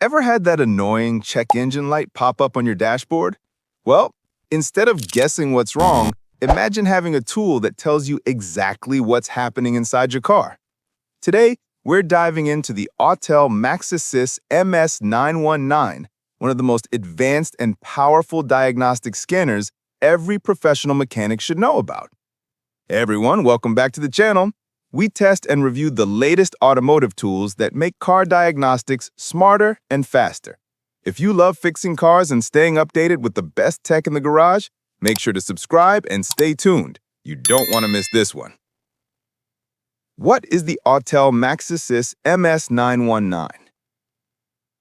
Ever had that annoying check engine light pop up on your dashboard? Well, instead of guessing what's wrong, imagine having a tool that tells you exactly what's happening inside your car. Today, we're diving into the Autel MaxiSYS MS919, one of the most advanced and powerful diagnostic scanners every professional mechanic should know about. Hey everyone, welcome back to the channel. We test and review the latest automotive tools that make car diagnostics smarter and faster. If you love fixing cars and staying updated with the best tech in the garage, make sure to subscribe and stay tuned. You don't want to miss this one. What is the Autel MaxiSYS MS919?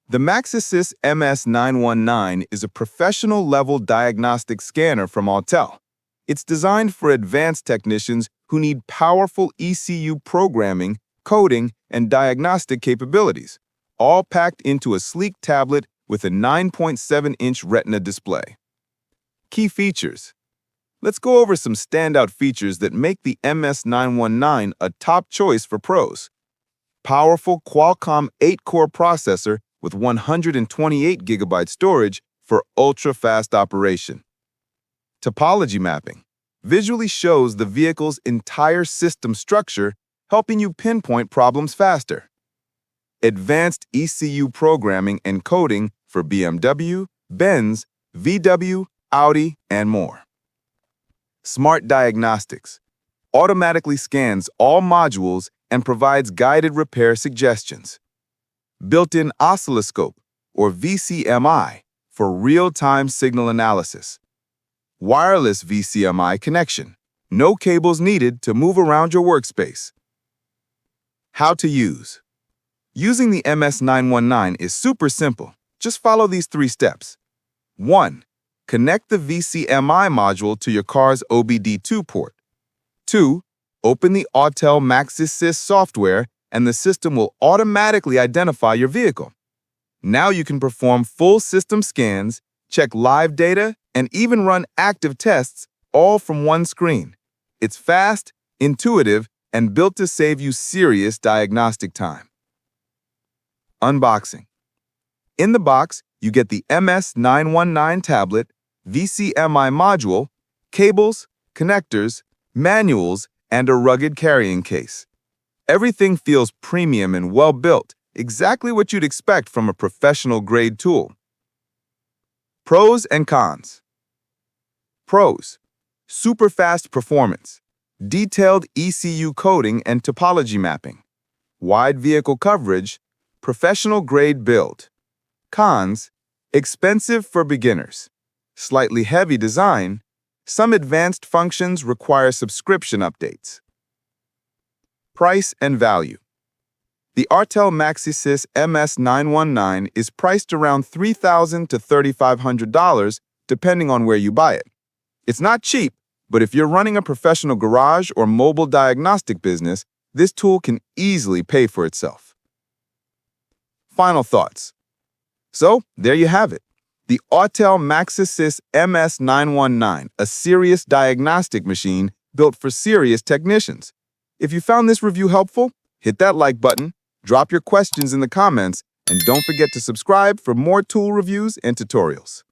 The MaxiSYS MS919 is a professional-level diagnostic scanner from Autel. It's designed for advanced technicians who need powerful ECU programming, coding, and diagnostic capabilities, all packed into a sleek tablet with a 9.7-inch Retina display. Key features. Let's go over some standout features that make the MS919 a top choice for pros. Powerful Qualcomm 8-core processor with 128 GB storage for ultra-fast operation. Topology mapping visually shows the vehicle's entire system structure, helping you pinpoint problems faster. Advanced ECU programming and coding for BMW, Benz, VW, Audi, and more. Smart Diagnostics automatically scans all modules and provides guided repair suggestions. Built-in oscilloscope, or VCMI, for real-time signal analysis. Wireless VCMI connection. No cables needed to move around your workspace. How to use. Using the MS919 is super simple. Just follow these 3 steps. 1. Connect the VCMI module to your car's OBD2 port. 2. Open the Autel MaxiSYS software and the system will automatically identify your vehicle. Now you can perform full system scans, check live data, and even run active tests, all from one screen. It's fast, intuitive, and built to save you serious diagnostic time. Unboxing. In the box, you get the MS919 tablet, VCMI module, cables, connectors, manuals, and a rugged carrying case. Everything feels premium and well-built, exactly what you'd expect from a professional-grade tool. Pros and cons. Pros: super fast performance, detailed ECU coding and topology mapping, wide vehicle coverage, professional-grade build. Cons: expensive for beginners, slightly heavy design, some advanced functions require subscription updates. Price and value. The Autel MaxiSYS MS919 is priced around $3,000 to $3,500 depending on where you buy it. It's not cheap, but if you're running a professional garage or mobile diagnostic business, this tool can easily pay for itself. Final thoughts. So, there you have it. The Autel MaxiSYS MS919, a serious diagnostic machine built for serious technicians. If you found this review helpful, hit that like button, drop your questions in the comments, and don't forget to subscribe for more tool reviews and tutorials.